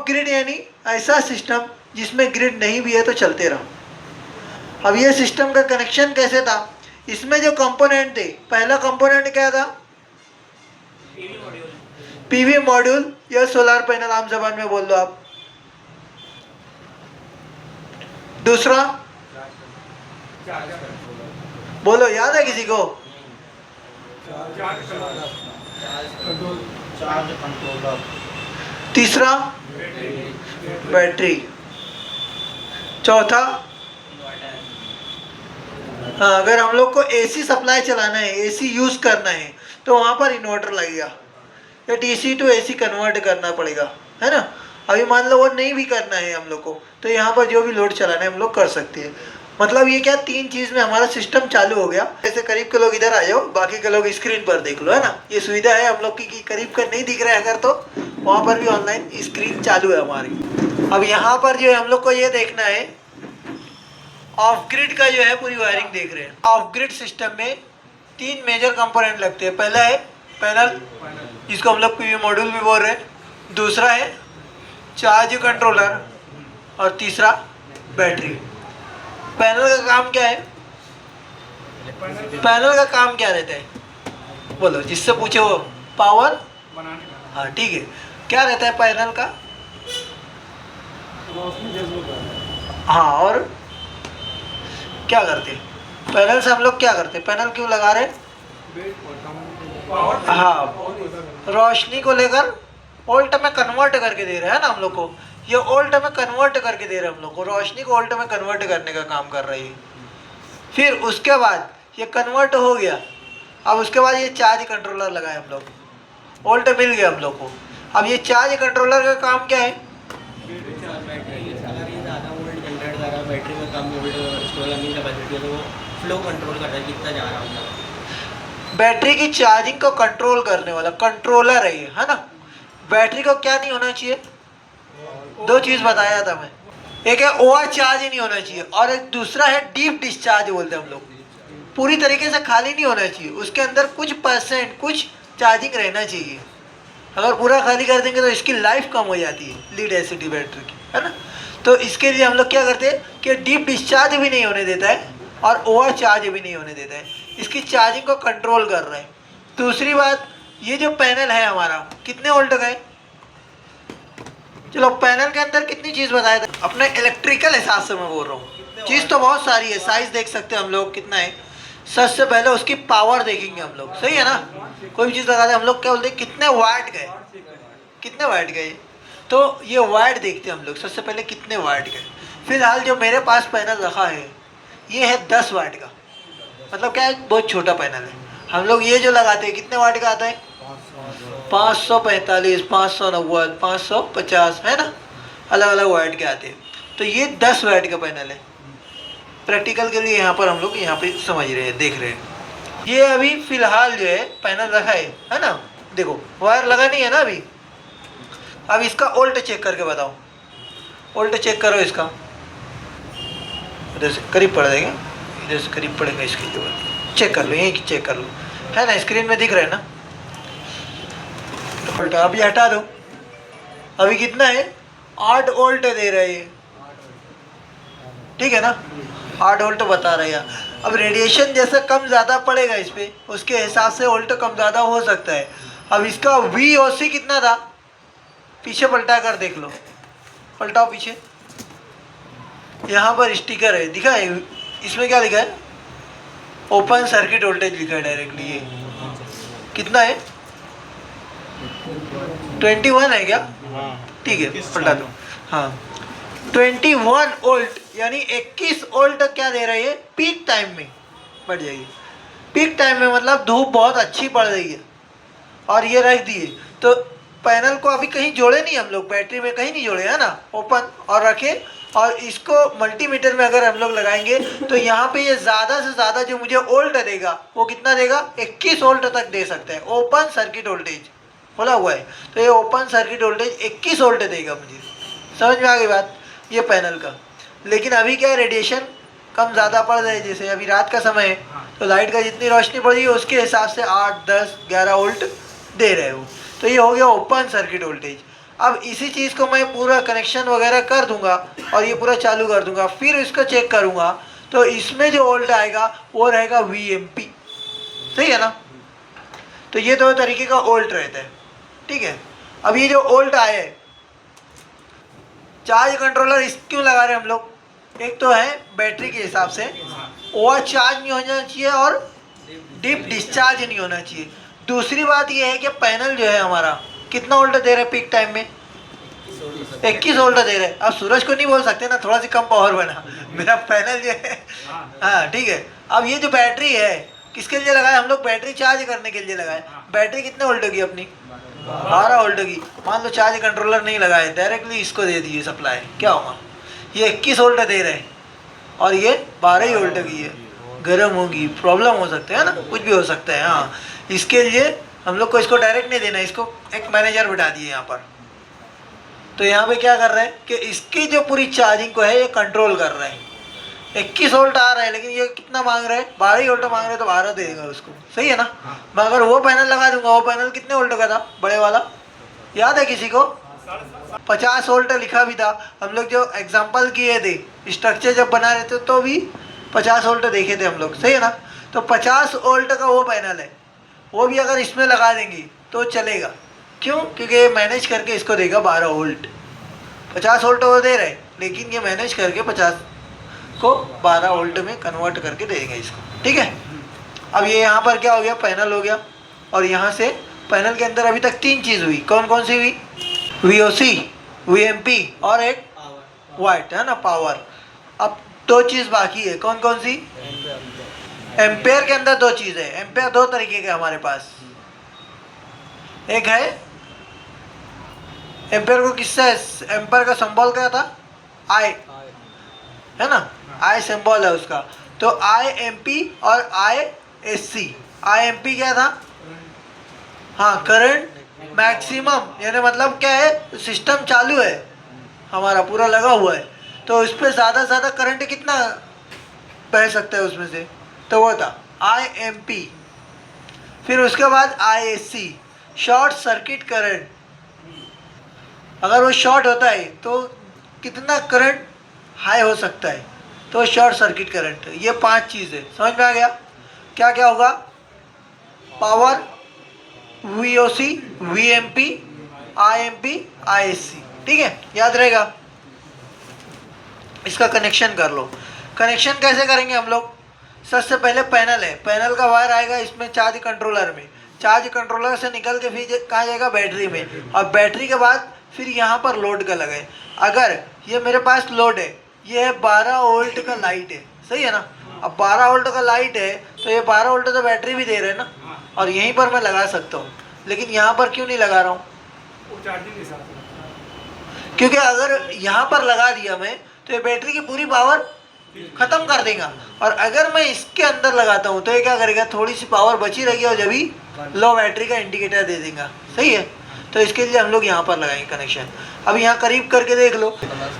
Of grid यानी ऐसा system जिसमें ग्रिड नहीं भी है तो चलते रहो। अब ये सिस्टम का कनेक्शन कैसे था, इसमें जो कंपोनेंट थे, पहला कंपोनेंट क्या था, पीवी मॉड्यूल या सोलर पैनल, आम जबान में बोल दो आप। दूसरा बोलो, याद है किसी को? तीसरा बैटरी। चौथा, हाँ, अगर हम लोग को एसी सप्लाई चलाना है, एसी यूज करना है, तो वहां पर इन्वर्टर लगेगा या डीसी टू एसी कन्वर्ट करना पड़ेगा, है ना। अभी मान लो वो नहीं भी करना है हम लोग को, तो यहाँ पर जो भी लोड चलाना है हम लोग कर सकते हैं। मतलब ये क्या, 3 चीज़ में हमारा सिस्टम चालू हो गया। जैसे करीब के लोग इधर आ जाओ, बाकी के लोग स्क्रीन पर देख लो, है ना। ये सुविधा है हम लोग की कि करीब का नहीं दिख रहा है अगर, तो वहाँ पर भी ऑनलाइन स्क्रीन चालू है हमारी। अब यहाँ पर जो है हम लोग को ये देखना है, ऑफ ग्रिड का जो है पूरी वायरिंग देख रहे हैं। ऑफ ग्रिड सिस्टम में 3 मेजर कंपोनेंट लगते हैं। पहला है पैनल, जिसको हम लोग पीवी मॉड्यूल भी बोल रहे हैं। दूसरा है चार्ज कंट्रोलर, और तीसरा बैटरी। पैनल का काम क्या है? पैनल का काम क्या रहता है, बोलो, जिससे पूछे वो। पावर बनाने का। हाँ ठीक है, क्या रहता है पैनल का? हाँ, और क्या करते हैं पैनल से हम लोग? क्या करते हैं, पैनल क्यों लगा रहे हैं? हाँ, रोशनी को लेकर वोल्ट में कन्वर्ट करके दे रहे हैं ना हम लोग को। ये वोल्ट में कन्वर्ट करके दे रहे हैं हम लोग को, रोशनी को वोल्ट में कन्वर्ट करने का काम कर रही है। फिर उसके बाद ये कन्वर्ट हो गया, अब उसके बाद ये चार्ज कंट्रोलर लगाए हम लोग, वोल्ट मिल गया हम लोग को। अब ये चार्ज कंट्रोलर का काम क्या है? बैटरी में कम कैपेसिटी है तो वो फ्लो कंट्रोल कर रहा है कितना जा रहा है। बैटरी की चार्जिंग को कंट्रोल करने वाला कंट्रोलर है ये, है ना। बैटरी को क्या नहीं होना चाहिए? 2 चीज़ बताया था मैं। एक है ओवर चार्ज ही नहीं होना चाहिए, और एक दूसरा है डीप डिस्चार्ज बोलते हैं हम लोग। पूरी तरीके से खाली नहीं होना चाहिए, उसके अंदर कुछ परसेंट कुछ चार्जिंग रहना चाहिए। अगर पूरा खाली कर देंगे तो इसकी लाइफ कम हो जाती है लीड एसिड बैटरी की, है ना। तो इसके लिए हम लोग क्या करते हैं कि डीप डिस्चार्ज भी नहीं होने देता है और ओवर चार्ज भी नहीं होने देता है, इसकी चार्जिंग को कंट्रोल कर रहा है। दूसरी बात, ये जो पैनल है हमारा कितने वोल्ट का है? चलो, पैनल के अंदर कितनी चीज़ बताया था अपने इलेक्ट्रिकल हिसाब से मैं बोल रहा हूँ। चीज़ तो बहुत सारी है, साइज देख सकते हैं हम लोग कितना है। सबसे पहले उसकी पावर देखेंगे हम लोग, सही है ना। कोई भी चीज़ लगाते हैं हम लोग क्या बोलते हैं, कितने वाट गए, कितने वाट गए। तो ये वाट देखते हैं हम लोग सबसे पहले, कितने वाट गए। फिलहाल जो मेरे पास पैनल रखा है ये है 10 वाट का, मतलब क्या है, बहुत छोटा पैनल है। हम लोग ये जो लगाते हैं कितने वाट का आता है? 545, 590, 550, है ना, अलग अलग वाट के आते हैं। तो ये 10 वाट का पैनल है। प्रैक्टिकल के लिए यहाँ पर हम लोग यहाँ पे समझ रहे हैं, देख रहे हैं। ये अभी फिलहाल जो है पैनल रखा है ना। देखो वायर लगा नहीं है ना अभी। अब इसका वोल्ट चेक करके बताओ, वोल्ट चेक करो इसका। इधर से करीब पड़ जाएगा, इधर से करीब पड़ेगा, इसके लिए चेक कर लो, यहीं चेक कर लो, है ना, स्क्रीन में दिख रहा है ना। वोल्ट अभी हटा दो, अभी कितना है? 8 वोल्ट दे रहे हैं, ठीक है ना, 8 वोल्ट बता रहे हैं। अब रेडिएशन जैसे कम ज़्यादा पड़ेगा इस पर, उसके हिसाब से वोल्ट कम ज़्यादा हो सकता है। अब इसका VOC कितना था? पीछे पलटा कर देख लो, पलटाओ पीछे, यहाँ पर स्टिकर है, दिखा है इसमें क्या लिखा है? ओपन सर्किट वोल्टेज लिखा है डायरेक्टली। ये कितना है? 21 है क्या? ठीक है, पलटा दो। हाँ, 21 वोल्ट यानी 21 वोल्ट क्या दे रही है? पीक टाइम में बढ़ जाएगी। पीक टाइम में मतलब धूप बहुत अच्छी पड़ रही है, और ये रख दिए तो पैनल को अभी कहीं जोड़े नहीं हम लोग, बैटरी में कहीं नहीं जोड़े, है ना, ओपन और रखे। और इसको मल्टीमीटर में अगर हम लोग लगाएंगे तो यहाँ पे ये ज़्यादा से ज़्यादा जो मुझे वोल्ट देगा वो कितना देगा? 21 वोल्ट तक दे सकता है। ओपन सर्किट वोल्टेज बोला हुआ है, तो ये ओपन सर्किट वोल्टेज 21 वोल्ट देगा मुझे। समझ में आ गई बात ये पैनल का। लेकिन अभी क्या है, रेडिएशन कम ज़्यादा पड़ रहा है, जैसे अभी रात का समय है तो लाइट का जितनी रोशनी पड़ रही है उसके हिसाब से 8, 10, 11 वोल्ट दे रहे हो। तो ये हो गया ओपन सर्किट वोल्टेज। अब इसी चीज़ को मैं पूरा कनेक्शन वगैरह कर दूंगा और ये पूरा चालू कर दूंगा, फिर इसको चेक करूंगा तो इसमें जो वोल्ट आएगा वो रहेगा VMP, सही है ना। तो ये दो तरीके का वोल्ट रहता है, ठीक है। अब ये जो वोल्ट आए, चार्ज कंट्रोलर इस क्यों लगा रहे हैं हम लोग, एक तो है बैटरी के हिसाब से ओवर चार्ज नहीं होना चाहिए और डीप डिस्चार्ज नहीं होना चाहिए। दूसरी बात ये है कि पैनल जो है हमारा कितना वोल्ट दे रहा है पीक टाइम में, 21 वोल्ट दे रहे हैं। अब सूरज को नहीं बोल सकते ना थोड़ा सी कम पावर बना, मेरा पैनल जो है, हाँ ठीक है। अब ये जो बैटरी है किसके लिए लगाए हम लोग, बैटरी चार्ज करने के लिए लगाए। बैटरी कितने वोल्ट होगी अपनी, 12 वोल्ट होगी। मान लो चार्ज कंट्रोलर नहीं लगाए, डायरेक्टली इसको दे दिए सप्लाई, क्या होगा, ये 21 वोल्ट दे रहे हैं और ये 12 ही वोल्ट की है, गर्म होगी, प्रॉब्लम हो सकता है ना, कुछ भी हो सकता है। हाँ, इसके लिए हम लोग को इसको डायरेक्ट नहीं देना, इसको एक मैनेजर बिठा दिए यहाँ पर। तो यहाँ पे क्या कर रहे हैं कि इसकी जो पूरी चार्जिंग को है ये कंट्रोल कर रहे हैं। 21 वोल्ट आ रहा है लेकिन ये कितना मांग रहे हैं, 12 ही वोल्ट मांग रहे हैं, तो 12 देगा उसको, सही है ना। मैं अगर वो पैनल लगा दूंगा, वो पैनल कितने वोल्ट का था बड़े वाला, याद है किसी को, 50 वोल्ट लिखा भी था। हम लोग जो एग्जाम्पल किए थे, स्ट्रक्चर जब बना रहे थे तो भी 50 वोल्ट देखे थे हम लोग, सही है ना। तो 50 वोल्ट का वो पैनल है, वो भी अगर इसमें लगा देंगे तो चलेगा। क्यों, क्योंकि ये मैनेज करके इसको देगा 12 वोल्ट। 50 वोल्ट वो दे रहे लेकिन ये मैनेज करके 50 को 12 वोल्ट में कन्वर्ट करके देगा इसको, ठीक है। अब ये यहाँ पर क्या हो गया, पैनल हो गया। और यहाँ से पैनल के अंदर अभी तक 3 चीज़ हुई, कौन कौन सी हुई, VOC, VMP और एक वाट है ना, पावर। अब 2 चीज़ बाकी है, कौन कौन सी, एम्पेयर के अंदर 2 चीज़ है। एम्पेयर 2 तरीके के हमारे पास, एक है एम्पेयर को किससे, एम्पेयर का सिंबल क्या था, आई है ना, आई सिंबल है उसका। तो IMP और ISC। IMP क्या था, हाँ करंट मैक्सिमम, यानी मतलब क्या है, सिस्टम चालू है हमारा पूरा लगा हुआ है तो उस पर ज़्यादा से ज़्यादा करंट कितना बह सकता है उसमें से, तो वो था IMP। फिर उसके बाद ISC, शॉर्ट सर्किट करंट, अगर वो शॉर्ट होता है तो कितना करंट हाई हो सकता है, तो शॉर्ट सर्किट करंट। ये 5 चीज़ है, समझ में आ गया। क्या क्या होगा, power, VOC, VMP, IMP, ISC, ठीक है, याद रहेगा। इसका कनेक्शन कर लो। कनेक्शन कैसे करेंगे हम लोग, सबसे पहले पैनल है, पैनल का वायर आएगा इसमें चार्ज कंट्रोलर में, चार्ज कंट्रोलर से निकल के फिर कहाँ जाएगा, बैटरी में, और बैटरी के बाद फिर यहाँ पर लोड का लगाए। अगर ये मेरे पास लोड है, ये है 12 वोल्ट का लाइट है, सही है ना। अब 12 वोल्ट का लाइट है तो ये 12 वोल्ट तो बैटरी भी दे रहे हैं ना, और यहीं पर मैं लगा सकता हूँ। लेकिन यहाँ पर क्यों नहीं लगा रहा हूँ, क्योंकि अगर यहाँ पर लगा दिया मैं तो ये बैटरी की पूरी पावर ख़त्म कर देगा। और अगर मैं इसके अंदर लगाता हूँ तो ये क्या करेगा, थोड़ी सी पावर बची रहेगी और जब भी लो बैटरी का इंडिकेटर दे देगा, सही है। तो इसके लिए हम लोग यहाँ पर लगाएंगे कनेक्शन। अब यहाँ करीब करके देख लो,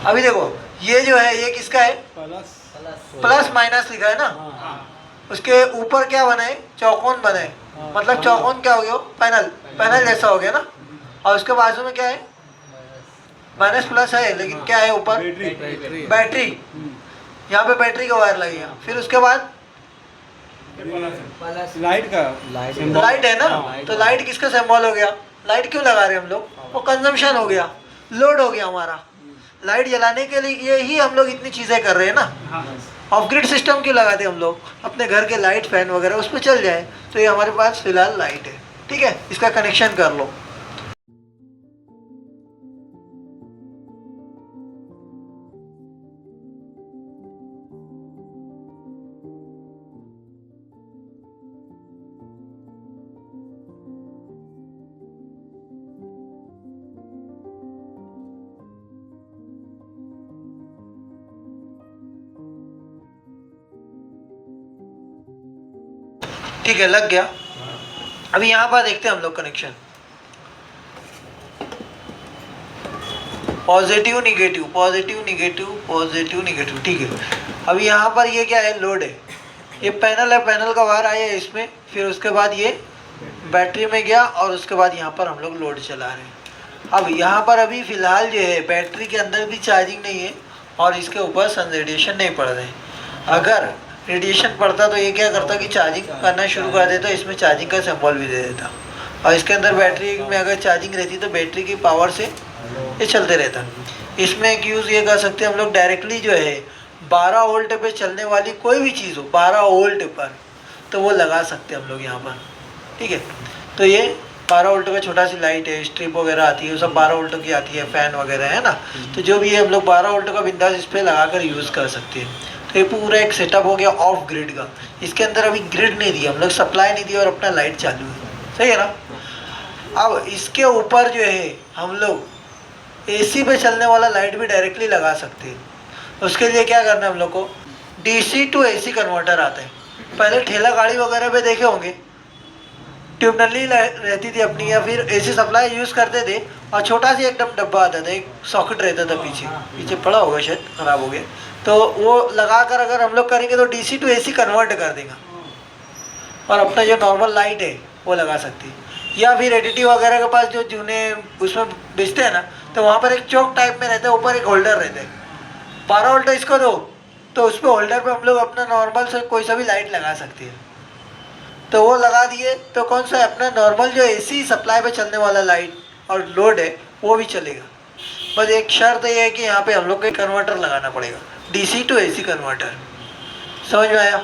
अभी देखो ये जो है ये किसका है, प्लस माइनस लिखा है ना, उसके ऊपर क्या बना है, चौकोन बना है, मतलब चौकोन क्या हो गया, पैनल, पैनल जैसा हो गया ना। और उसके बाजू में क्या है, माइनस प्लस है लेकिन क्या है ऊपर, बैटरी, यहाँ पे बैटरी का वायर लगेगा। फिर उसके बाद लाइट का, लाइट है ना, तो लाइट किसका सिंबल हो गया, लाइट क्यों लगा रहे हैं हम लोग, वो कंजम्पशन हो गया, लोड हो गया हमारा। लाइट जलाने के लिए ही हम लोग इतनी चीज़ें कर रहे हैं ना। ऑफ ग्रिड सिस्टम क्यों लगाते हैं हम लोग, अपने घर के लाइट फैन वगैरह उस पर चल जाए। तो ये हमारे पास फिलहाल लाइट है, ठीक है, इसका कनेक्शन कर लो। ठीक है, लग गया। अभी यहाँ पर देखते हैं हम लोग connection, positive negative, positive negative, positive negative, ठीक है। अभी यहाँ पर ये क्या है, लोड है, ये पैनल है, पैनल का वायर आया है इसमें, फिर उसके बाद ये बैटरी में गया और उसके बाद यहाँ पर हम लोग लोड चला रहे हैं। अब यहाँ पर अभी फ़िलहाल जो है बैटरी के अंदर भी चार्जिंग नहीं है और इसके ऊपर सन रेडिएशन नहीं पड़ रहे। अगर रेडिएशन पड़ता तो ये क्या करता कि चार्जिंग करना शुरू कर देता, इसमें चार्जिंग का सिंबल भी दे देता, और इसके अंदर बैटरी में अगर चार्जिंग रहती तो बैटरी की पावर से ये चलते रहता। इसमें एक यूज़ ये कर सकते हैं हम लोग, डायरेक्टली जो है 12 वोल्ट पे चलने वाली कोई भी चीज़ हो 12 वोल्ट पर, तो वो लगा सकते हैं हम लोग यहाँ पर। ठीक है, तो ये 12 वोल्ट का छोटा सी लाइट है, स्ट्रिप वगैरह आती है, वो सब 12 वोल्ट की आती है, फ़ैन वगैरह है ना, तो जो भी है हम लोग 12 वोल्ट का बिंदास इस पर लगा कर यूज़ कर सकते हैं। तो ये पूरा एक सेटअप हो गया ऑफ ग्रिड का। इसके अंदर अभी ग्रिड नहीं दिया हम लोग, सप्लाई नहीं दिया और अपना लाइट चालू है, सही है ना। अब इसके ऊपर जो है हम लोग एसी पे चलने वाला लाइट भी डायरेक्टली लगा सकते हैं। उसके लिए क्या करना है हम लोग को, डीसी टू एसी कन्वर्टर आता है। पहले ठेला गाड़ी वगैरह पे देखे होंगे, ट्यूब नली रहती थी अपनी, या फिर एसी सप्लाई यूज़ करते थे और छोटा सा एकदम डब्बा आता था, एक सॉकेट रहता था पीछे पीछे पड़ा होगा, शायद ख़राब हो गया, तो वो लगा कर अगर हम लोग करेंगे तो डीसी टू एसी कन्वर्ट कर देगा और अपना जो नॉर्मल लाइट है वो लगा सकती है। या फिर एडिटी वगैरह के पास जो जूने उसमें बेचते हैं ना, तो वहाँ पर एक चौक टाइप में रहता है, ऊपर एक होल्डर रहता है, 12 वोल्ट इसको दो तो उस पर होल्डर पे हम लोग अपना नॉर्मल से कोई सा भी लाइट लगा सकते हैं। तो वो लगा दिए तो कौन सा है, अपना नॉर्मल जो एसी सप्लाई पे चलने वाला लाइट और लोड है वो भी चलेगा। बस एक शर्त ये है कि यहाँ पे हम लोग को कन्वर्टर लगाना पड़ेगा, डीसी टू एसी कन्वर्टर। समझ में आया।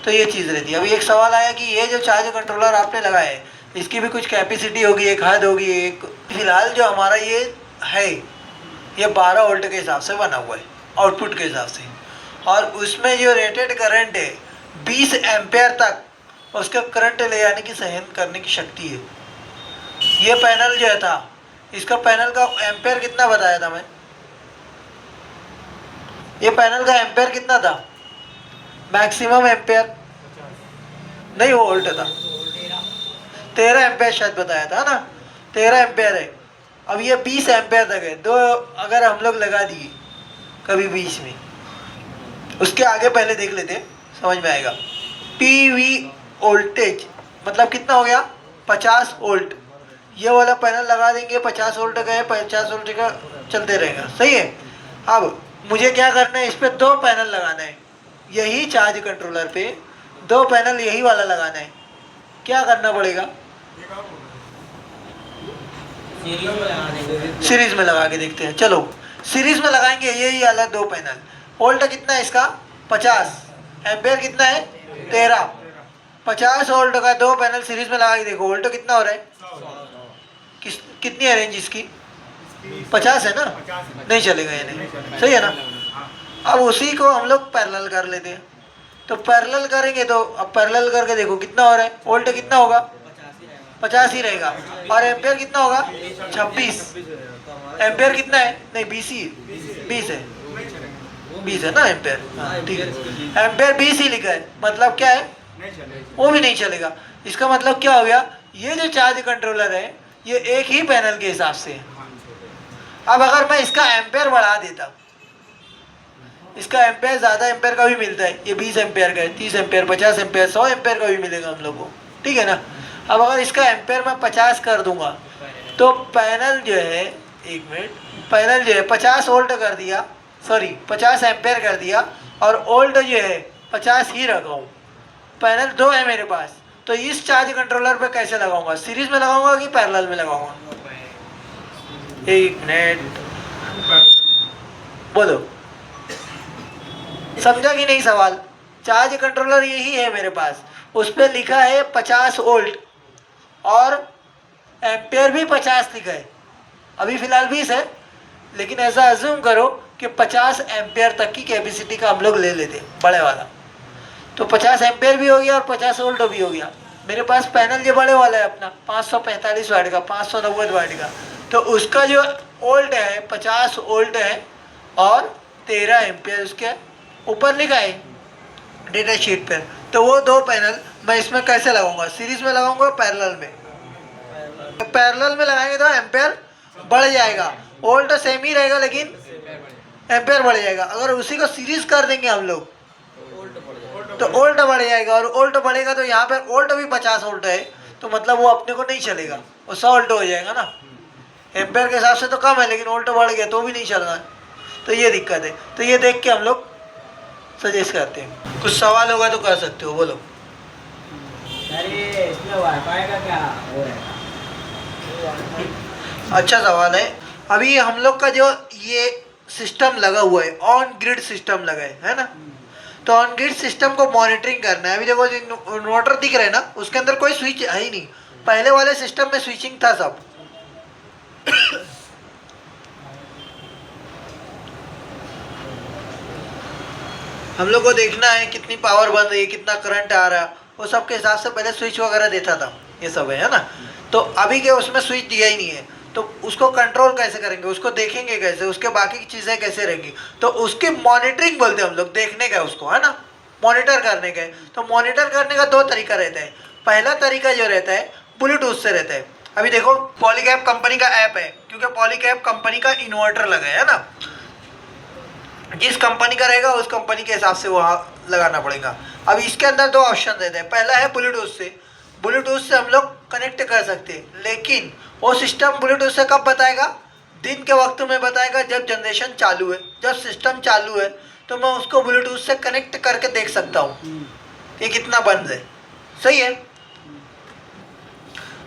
तो ये चीज़ रहती है। अभी एक सवाल आया कि ये जो चार्ज कंट्रोलर आपने लगाया है इसकी भी कुछ कैपेसिटी होगी, एक हद होगी, एक फिलहाल जो हमारा ये है ये 12 वोल्ट के हिसाब से बना हुआ है, आउटपुट के हिसाब से, और उसमें जो रेटेड करंट है 20 एम्पेयर तक उसका करंट ले जाने की, सहन करने की शक्ति है। ये पैनल जो था, इसका पैनल का एम्पेयर कितना बताया था मैं, ये पैनल का एम्पेयर कितना था, मैक्सिमम एम्पेयर नहीं वो वोल्ट था, 13 एम्पेयर शायद बताया था ना, 13 एम्पेयर है। अब ये 20 एम्पेयर तक है, दो अगर हम लोग लगा दिए कभी बीच में, उसके आगे पहले देख लेते हैं, समझ में आएगा। पीवी वोल्टेज मतलब कितना हो गया, 50 वोल्ट। ये वाला पैनल लगा देंगे, 50 वोल्ट का है, 50 वोल्ट का चलते रहेगा, सही है। अब मुझे क्या करना है, इस पर 2 पैनल लगाना है, यही चार्ज कंट्रोलर पे 2 पैनल यही वाला लगाना है। क्या करना पड़ेगा, सीरीज में लगा के देखते हैं। चलो सीरीज में लगाएंगे, यही वाला 2 पैनल। वोल्ट कितना है इसका, 50, एम्पेयर कितना है 13, 50 वोल्ट का 2 पैनल सीरीज में लगा के देखो, वोल्ट कितना हो रहा है, कितनी है रेंज इसकी, 50 है ना, नहीं चलेगा ये, नहीं सही है ना। अब उसी को हम लोग पैरेलल कर लेते हैं, तो पैरेलल करेंगे तो अब पैरेलल करके देखो कितना हो रहा है, वोल्ट कितना होगा, 50 ही रहेगा, और एम्पेयर कितना होगा 26, एम्पेयर कितना है, नहीं 20 ही, 20 है, 20 है ना एम्पेयर, ठीक है, एम्पेयर 20 ही लिखा है, मतलब क्या है, वो भी नहीं चलेगा। इसका मतलब क्या हो गया, ये जो चार्ज कंट्रोलर है ये एक ही पैनल के हिसाब से है। अब अगर मैं इसका एम्पेयर बढ़ा देता, इसका एम्पेयर ज़्यादा एम्पेयर का भी मिलता है, ये 20 एम्पेयर का है, 30 एम्पेयर, 50 एम्पेयर, 100 एम्पेयर का भी मिलेगा हम लोग को, ठीक है ना। अब अगर इसका एम्पेयर मैं 50 कर दूंगा तो पैनल जो है, एक मिनट, पैनल जो है 50 वोल्ट कर दिया, सॉरी 50 एम्पेयर कर दिया, और वोल्ट जो है 50 ही रखा हूँ। पैनल 2 है मेरे पास, तो इस चार्ज कंट्रोलर पे कैसे लगाऊंगा, सीरीज में लगाऊंगा कि पैरेलल में लगाऊंगा, एक मिनट बोलो, समझा कि नहीं सवाल। चार्ज कंट्रोलर यही है मेरे पास, उस पर लिखा है 50 वोल्ट और एम्पेयर भी 50 लिखा है, अभी फ़िलहाल 20 है, लेकिन ऐसा अज्यूम करो कि 50 एम्पेयर तक की कैपेसिटी का हम लोग ले लेते हैं बड़े वाला, तो 50 एम्पेयर भी हो गया और 50 वोल्ट भी हो गया। मेरे पास पैनल जो बड़े वाला है अपना 545 वाट का, 590 वाट का, तो उसका जो वोल्ट है 50 वोल्ट है और 13 एम्पेयर उसके ऊपर लिखा है डेटा शीट पर। तो वो 2 पैनल मैं इसमें कैसे लगाऊंगा, सीरीज में लगाऊंगा पैरेलल में, पैरेलल में लगाएंगे तो एम्पेयर बढ़ जाएगा, वोल्ट सेम ही रहेगा लेकिन एम्पेयर बढ़ जाएगा। अगर उसी को सीरीज कर देंगे हम लोग तो वोल्ट बढ़ जाएगा, और वोल्ट बढ़ेगा तो यहाँ पर वोल्ट भी 50 वोल्ट है, तो मतलब वो अपने को नहीं चलेगा, वो 100 वोल्ट हो जाएगा ना, एम्पेयर के हिसाब से तो कम है, लेकिन वोल्ट बढ़ गया तो भी नहीं चल रहा है, तो ये दिक्कत है। तो ये देख के हम लोग सजेस्ट करते हैं। कुछ सवाल होगा तो कर सकते हो, बोलो। सर ये इसमें वाईफाई का क्या हो रहेगा? अच्छा सवाल है। अभी हम लोग का जो ये सिस्टम लगा हुआ है, ऑन ग्रिड सिस्टम लगा है ना, तो ऑन ग्रिड सिस्टम को मॉनिटरिंग करना है। अभी देखो इन्वर्टर दिख रहे हैं ना, उसके अंदर कोई स्विच है ही नहीं। पहले वाले सिस्टम में स्विचिंग था सब। हम लोग को देखना है कितनी पावर बन रही है, कितना करंट आ रहा है, वो सब के हिसाब से पहले स्विच वगैरह देता था, ये सब है ना। तो अभी के उसमें स्विच दिया ही नहीं है, तो उसको कंट्रोल कैसे करेंगे, उसको देखेंगे कैसे, उसके बाकी की चीज़ें कैसे रहेंगी, तो उसकी मॉनिटरिंग बोलते हैं हम लोग, देखने का उसको, है ना, मॉनिटर करने का। तो मॉनिटर करने का दो तरीका रहता है। पहला तरीका जो रहता है ब्लूटूथ से रहता है। अभी देखो पॉलीकैब कंपनी का ऐप है, क्योंकि पॉलीकैब कंपनी का इन्वर्टर लगा है ना, जिस कंपनी का रहेगा उस कंपनी के हिसाब से वहाँ लगाना पड़ेगा। अब इसके अंदर दो ऑप्शन देते हैं। पहला है ब्लूटूथ से, ब्लूटूथ से हम लोग कनेक्ट कर सकते हैं, लेकिन वो सिस्टम ब्लूटूथ से कब बताएगा, दिन के वक्त में बताएगा जब जनरेशन चालू है, जब सिस्टम चालू है, तो मैं उसको ब्लूटूथ से कनेक्ट करके देख सकता हूँ ये कितना बंद है। सही है।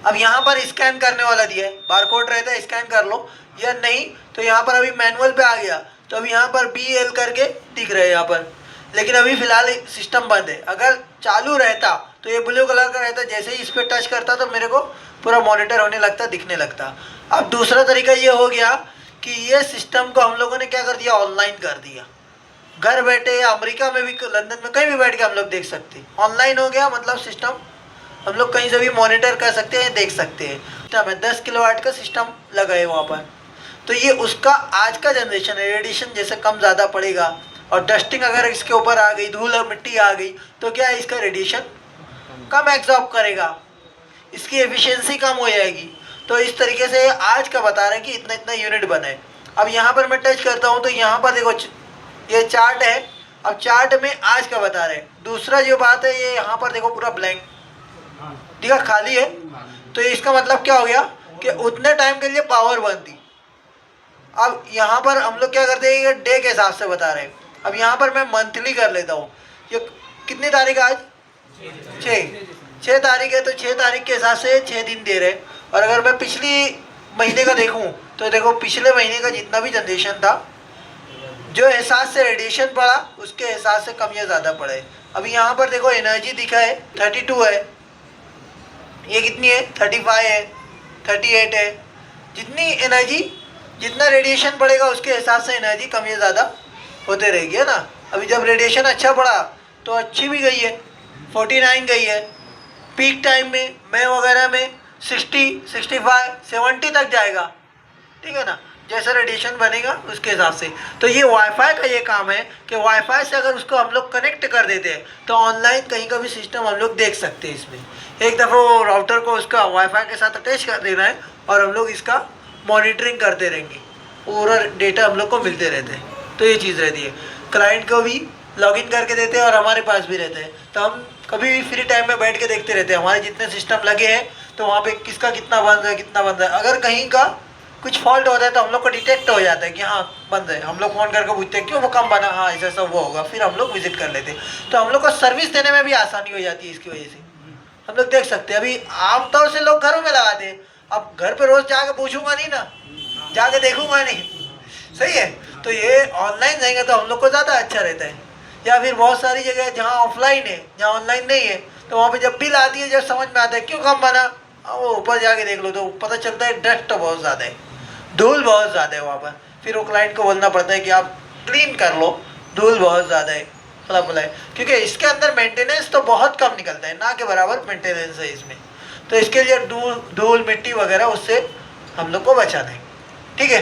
अब यहाँ पर स्कैन करने वाला दिया है, बारकोड रहता है, स्कैन कर लो, या नहीं तो यहाँ पर अभी मैनुअल पे आ गया, तो अभी यहाँ पर BL करके दिख रहे हैं यहाँ पर, लेकिन अभी फ़िलहाल सिस्टम बंद है। अगर चालू रहता तो ये ब्लू कलर का रहता, जैसे ही इस पर टच करता तो मेरे को पूरा मॉनिटर होने लगता, दिखने लगता। अब दूसरा तरीका ये हो गया कि ये सिस्टम को हम लोगों ने क्या कर दिया, ऑनलाइन कर दिया। घर बैठे या अमेरिका में भी, लंदन में, कहीं भी बैठ के हम लोग देख सकते हैं। ऑनलाइन हो गया मतलब सिस्टम हम लोग कहीं से भी मॉनिटर कर सकते हैं, देख सकते हैं। सिस्टम है 10 किलोवाट का सिस्टम लगा है वहाँ पर। तो ये उसका आज का जनरेशन है। रेडिएशन जैसे कम ज़्यादा पड़ेगा और डस्टिंग अगर इसके ऊपर आ गई, धूल और मिट्टी आ गई, तो क्या है, इसका रेडिएशन कम एब्जॉर्ब करेगा, इसकी एफिशिएंसी कम हो जाएगी। तो इस तरीके से आज का बता रहे हैं कि इतना इतना यूनिट बना है। अब यहाँ पर मैं टच करता हूँ तो यहाँ पर देखो ये चार्ट है। अब चार्ट में आज का बता रहे हैं। दूसरा जो बात है, ये यहाँ पर देखो पूरा ब्लैंक दिखा, खाली है, तो इसका मतलब क्या हो गया कि उतने टाइम के लिए पावर बनती। अब यहाँ पर हम लोग क्या करते हैं, ये डे के हिसाब से बता रहे हैं। अब यहाँ पर मैं मंथली कर लेता हूँ। ये कितनी तारीख आज, 6 तारीख है, तो 6 तारीख के हिसाब से 6 दिन दे रहे। और अगर मैं पिछली महीने का देखूँ तो देखो पिछले महीने का जितना भी जनरेशन था, जो हिसाब से रेडिएशन पड़ा उसके हिसाब से कम या ज़्यादा पड़े। अभी यहाँ पर देखो एनर्जी दिखा है 32 है, ये कितनी है, 35 है, 38 है। जितनी एनर्जी, जितना रेडिएशन पड़ेगा उसके हिसाब से एनर्जी कम या ज़्यादा होते रहेगी, है ना। अभी जब रेडिएशन अच्छा पड़ा तो अच्छी भी गई है, 49 गई है। पीक टाइम में मई वगैरह में 60, 65, 70 तक जाएगा, ठीक है ना, जैसा रेडिएशन बनेगा उसके हिसाब से। तो ये वाईफाई का ये काम है कि वाईफाई से अगर उसको हम लोग कनेक्ट कर देते हैं तो ऑनलाइन कहीं का भी सिस्टम हम लोग देख सकते हैं। इसमें एक दफ़ा वो राउटर को उसका वाईफाई के साथ अटैच कर देना है और हम लोग इसका मॉनिटरिंग करते रहेंगे, पूरा डेटा हम लोग को मिलते रहते हैं। तो ये चीज़ रहती है। क्लाइंट को भी लॉगिन करके देते हैं और हमारे पास भी रहते हैं, तो हम कभी भी फ्री टाइम में बैठ के देखते रहते हैं हमारे जितने सिस्टम लगे हैं, तो वहाँ पे किसका कितना बंद है, कितना बंद है। अगर कहीं का कुछ फॉल्ट होता है तो हम लोग को डिटेक्ट हो जाता है कि हाँ बंद है। हम लोग फ़ोन करके पूछते हैं क्यों वो कम बना, हाँ ऐसा सब वो होगा, फिर हम लोग विजिट कर लेते हैं। तो हम लोग को सर्विस देने में भी आसानी हो जाती है इसकी वजह से। हम लोग देख सकते हैं। अभी आमतौर से लोग घरों में लगाते हैं, अब घर पे रोज़ जाके पूछूंगा नहीं ना, जाके देखूंगा नहीं, सही है। तो ये ऑनलाइन जाएंगे तो हम लोग को ज़्यादा अच्छा रहता है। या फिर बहुत सारी जगह जहाँ ऑफलाइन है, जहाँ ऑनलाइन नहीं है, तो वहाँ पे जब बिल आती है जब समझ में आता है क्यों कम बना, वो ऊपर जाके देख लो तो पता चलता है डस्ट बहुत ज़्यादा है, धूल बहुत ज़्यादा है वहाँ पर। फिर वो क्लाइंट को बोलना पड़ता है कि आप क्लीन कर लो, धूल बहुत ज़्यादा है, फला फला है, क्योंकि इसके अंदर मेंटेनेंस तो बहुत कम निकलता है, ना के बराबर मेंटेनेंस है इसमें। तो इसके लिए धूल मिट्टी वगैरह उससे हम लोग को बचाना है, ठीक है।